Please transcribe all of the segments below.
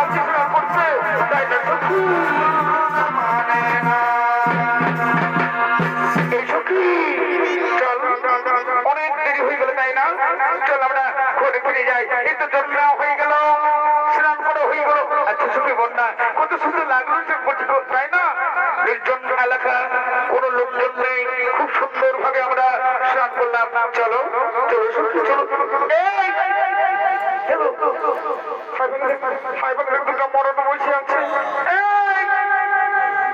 যাচ্ছি স্নান করতে, তাই না সখী? এই সখী চল, অনেক দেরি হয়ে গেল তাই না? চল আমরা ঘরে ফিরে যাই। এই তো জন্না হয়ে গেল, স্নান করা হয়ে গেল। আচ্ছা সখী বন্যা কত সুন্দর লাগলো তাই না? নির্জন এলাকা, কোনো লোকজন নেই, খুব সুন্দর ভাবে আমরা স্নান করলাম। চলো চলো সখী চলো। মরণ বসে আছে,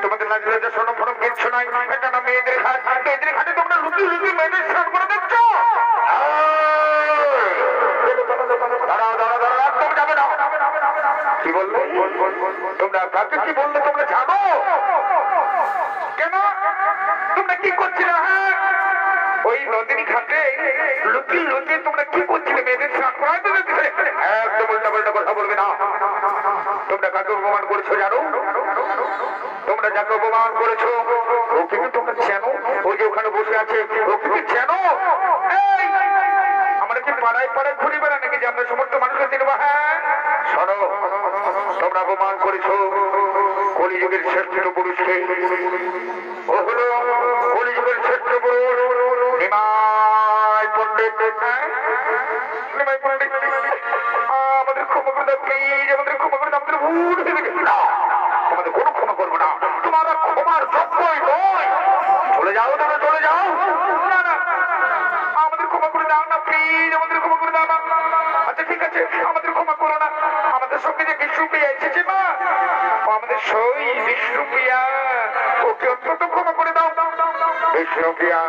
তোমাদের লাগলে যে সোনম ফরম কিচ্ছু নাই। এটা না মেয়েদের ঘাট, মেয়েদের ঘাটে তোমরা লুকিয়ে লুকিয়ে মেয়েদের স্নান করে দেখছো। কি বললো তোমরা? কাকে কি বললে তোমরা জানো? কেন তোমরা কি করছিলে? হ্যাঁ ওই নদীর ঘাটে লুকিয়ে লুকিয়ে তোমরা কি করছিলে? মেয়েদের স্নান করাইতে দিচ্ছে। একদম উল্টা পাল্টা কথা বলবে না। তোমরা কাকে অপমান করেছো জানো? তোমরা যাকে অপমান করেছো ওকে কি তোমরা চেনো? ওই যে ওখানে বসে আছে ওকে কি চেনো? আমরা কি পাড়ায় পাড়ায় ঘুরি বেড়া নাকি যে আমরা সমস্ত মানুষকে চিনবো? হ্যাঁ শোনো, তোমরা অপমান করেছো কলিযুগের শ্রেষ্ঠ পুরুষকে। ও হলো কলিযুগের শ্রেষ্ঠ পুরুষ নিমাই পণ্ডিত। নিমাই পণ্ডিত আমাদের ক্ষমা করে দাও প্লিজ, আমাদের ক্ষমা করে দাও, আমাদের ভুল হয়ে গেছে। তোমাদের কোনো ক্ষমা করবো না, তোমার ক্ষমার যোগ্যই নয়। চলে যাও, তোমরা চলে যাও। না না আমাদের ক্ষমা করে দাও না প্লিজ, আমাদের ক্ষমা করে দাও না। আচ্ছা ঠিক আছে আমাদের ক্ষমা করো না। আমাদের সঙ্গে যে বিষ্ণুপ্রিয়া এসেছে না, আমাদের সই বিষ্ণুপ্রিয়া, ওকে অন্তত ক্ষমা করে দাও। বিষ্ণুপ্রিয়া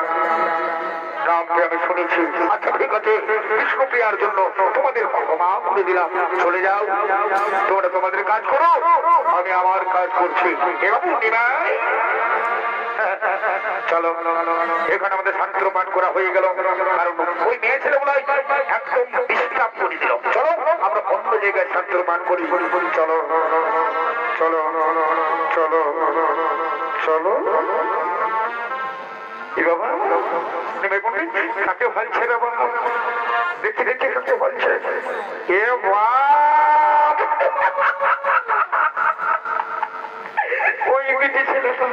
নামটি আমি শুনেছি। আচ্ছা ঠিক আছে বিষ্ণুপ্রিয়ার জন্য তোমাদের ক্ষমা করে দিলাম। চলে যাও, তোমরা তোমাদের কাজ করো, আমি আমার কাজ করছি। এবং নিমাই চলো, এখানে আমাদের শাস্ত্র পাঠ করা হয়ে গেল, কারণ ওই মেয়ে ছেলেগুলো একদম ডিস্টার্ব করে দিল। চলো আমরা অন্য জায়গায় শাস্ত্র পাঠ করি। চলো চলো চলো চলো। কি বাবা নিমাই পণ্ডিত কাকে ভালছে বাবা? দেখি দেখি কাকে ভালছে। এ বাপ ওই বিটি ছেলেটা,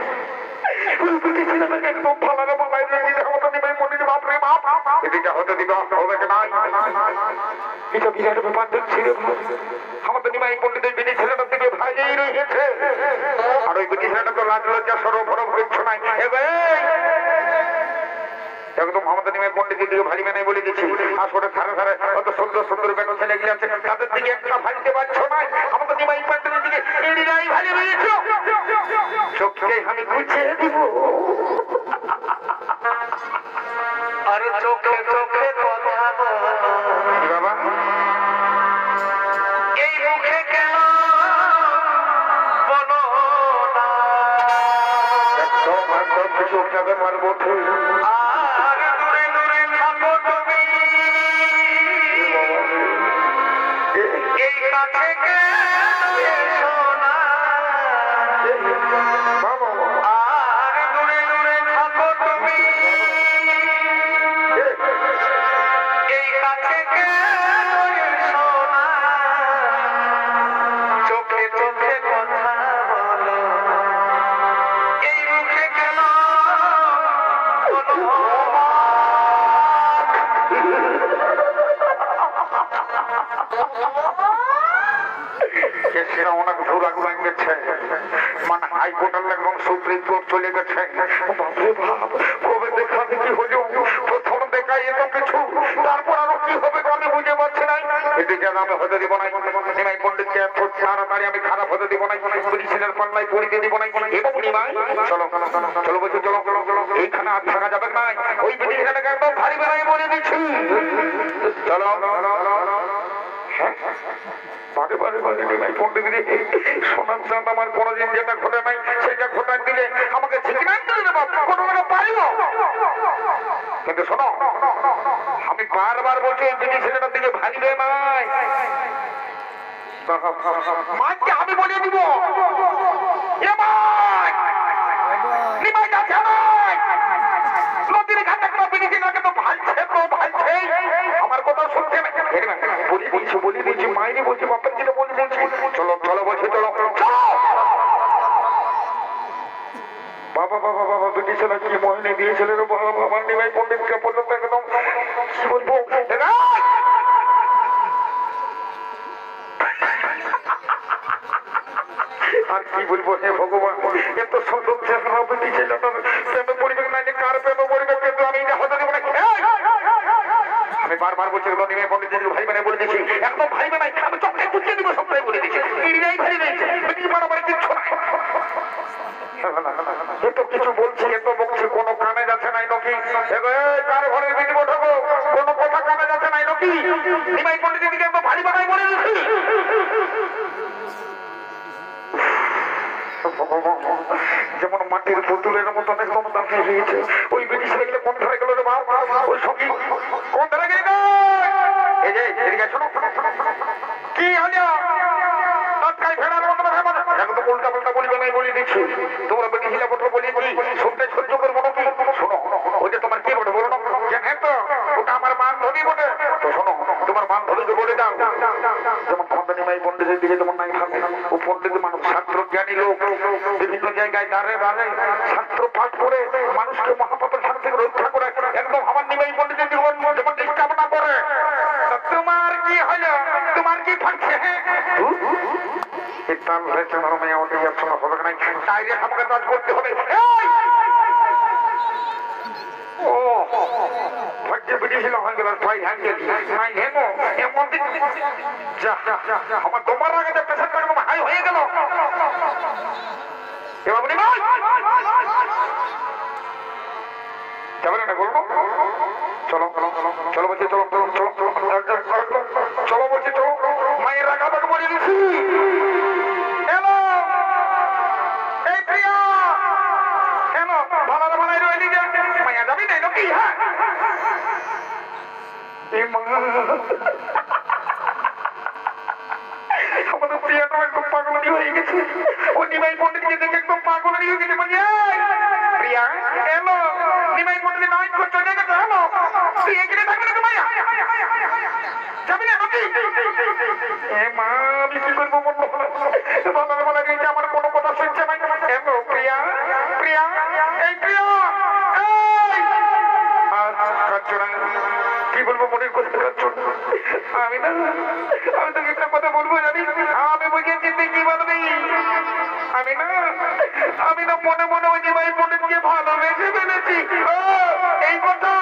ওই বিটি ছেলেটাকে একদম ফালানো বাবাই দিয়ে দিতে হতো। নিমাই পণ্ডিত বাপরে বাপ, এদিকে হতে দিবে হবে কি নাই? এটা বিরাট ব্যাপার দেখছি রে ভাই। আমাদের নিমাই পণ্ডিতের বিটি ছেলেটার দিকে ভাইই রয়েছে, আর ওই বিটি ছেলেটা তো লাজ লজ্জা সরব ফরব কিচ্ছু নাই। একদম আমাদের নিমাই পণ্ডিতের দিকে ভালি মেনে বলে দিচ্ছি। আসলে ধারে ধারে অত সুন্দর সুন্দর বেটা ছেলে গিয়ে আছে, তাদের দিকে একটা ভালিতে পারছো না। আমাদের নিমাই পণ্ডিতের দিকে এড়িরাই ভালি রয়েছে। চোখকে আমি গুছিয়ে দিব, আরে চোখে চোখে কথা বাবা। এই মুখে কেন বলো না? একদম একদম চোখটাকে মারবো। আর দূরে দূরে থাকো তুমি, এই কাছে কেন এসো না? আর দূরে দূরে থাকো তুমি, এই কাছে কেন এসো না? চোখে চোখে কথা বলো, এই মুখে কেন বলো? অনেক ভুরাক লাগছে, মানে হাইকোর্ট এবং সুপ্রিম কোর্ট চলে গেছে। কবে দেখা দেখি হলো, প্রথম দেখা এত কিছু, তারপর আরো কি হবে আমি বুঝে পারছি না। এদিকে আমি হতে দিব না নিমাই পণ্ডিতকে, এত তাড়াতাড়ি আমি খারাপ হতে দিব না, পুলিশের পাল্লায় পড়িতে দিব না। এবং নিমাই চলো চলো বলছি, চলো এইখানে আর থাকা যাবে না। ওই বিটিটাকে একদম ভারী বেলায় বলে দিচ্ছি। চলো বারে বারে বারে নিমাই পণ্ডিত সোনার চাঁদ আমার কোনোদিন যেটা ঘটে নাই সেটা ঘটার দিলে আমাকে ঝিকিনাই করে দেবো, ঘটনাটা পারিব। কিন্তু শোনো, আমি বারবার বলছি এই বিটি ছেলেটার দিকে ভারী রে মাই, মাইকে আমি বলে দিব নিমাই কাছে নদীর ঘাটে একটা বিটি ছেলেকে তো ভালছে তো ভালছে, আমার কথা শুনছে না। বলে দিয়েছি মাইনে বলছি, বাপের যেটা বলে দিয়েছি। চলো চলো আমার নিমাই পণ্ডিতকে পর্যন্ত একদম কি বলবো আর কি বলবো হে ভগবান, এত সুন্দর চেহারা পেতে ছেলেটার প্রেমে পরিবেশ নাই, কার প্রেমে পরিবেশ, কিন্তু আমি এটা হতে দেবো না। আমি বারবার বলছি নিমাই পণ্ডিত ভাই মানে বলে দিচ্ছি, একদম ভাই বানাই, আমি চোখটাই বুঝতে দিব, সবটাই বলে দিচ্ছি, এরিয়াই ভাই রয়েছে, বাড়াবাড়ি কিচ্ছু নাই। এত কিছু বলছি, এত বলছি, কোনো কানে যাচ্ছে নাই নাকি? কার ঘরের বিধি ঢোকো, কোনো কথা কানে যাচ্ছে নাই নাকি? নিমাই পণ্ডিত দিদিকে একদম ভাই বানাই বলে দিচ্ছি। যেমন মাটির পুতুলের মতন একদম দাঁড়িয়ে রয়েছে, ওই ব্রিটিশ লেগেলে কোন ধরে গেল রে মা, ওই সঙ্গী কোন ধরে গেল? এই যে এদিকে শোনো, কি হলো তৎকায় ফেরার মতো একদম উল্টা পাল্টা বলবে নাই বলে দিচ্ছি। তোমরা ব্রিটিশ পত্র বলিয়েছি, শুনতে সহ্য করবো নাকি? শোনো, ওই যে তোমার কি বলে বলো না, হ্যাঁ তো ওটা আমার বান্ধবী বলে, তো শোনো তোমার বান্ধবীকে বলে দাও, যেমন তোমাদের নিমাই পণ্ডিতের দিকে যেমন নাই ভাবে, ও পণ্ডিত মানুষ, ছাত্র জ্ঞানী লোক, বিভিন্ন জায়গায় দাঁড়ে দাঁড়ে ছাত্র পাঠ করে মানুষকে মহাপাপের হাত থেকে রক্ষা করে, একদম আমার নিমাই পণ্ডিতের জীবন যেমন ডিস্টার্ব না করে। তোমার কি হলো, তোমার কি থাকছে? আমাকে কাজ করতে হবে। ও ভাগ্যে বেরিয়েছিল হয়ে গেল, আমার তোমার আগে পেশাটা একদম হাই হয়ে গেল। যাবে না বলবো, চলো চলো বলছি, চলো চলো চলো চলো বলছি, চলো মায়ের রাখা তাকে বলে দিচ্ছি। এই প্রিয়া কেন ভালো ভালাই রইলি যে মায়া যাবি নাই নাকি? হ্যাঁ আমাদের প্রিয়াটা একদম পাগলনি হয়ে গেছে, ও নিমাই পণ্ডিতকে দেখে একদম পাগলনি হয়ে গেছে। প্রিয়া এলো, নিমাই পণ্ডিত নাই চলে গেছে, হলো তুই এখানে থাকবে না মায়া যাবি না নাকি? মা আমি কি করবো বললো, ভালো রয়েছে, আমার কোনো কথা শুনছে না। এলো প্রিয়া, প্রিয়া এই প্রিয়া কি বলবো মনের কথা কাঁদছো? আমি না, আমি তোকে একটা কথা বলবো জানি, আমি বুঝেছি তুই কি বলবি। আমি না মনে মনে ওই নিমাই পণ্ডিতকে ভালোবেসে ফেলেছি। এই কথা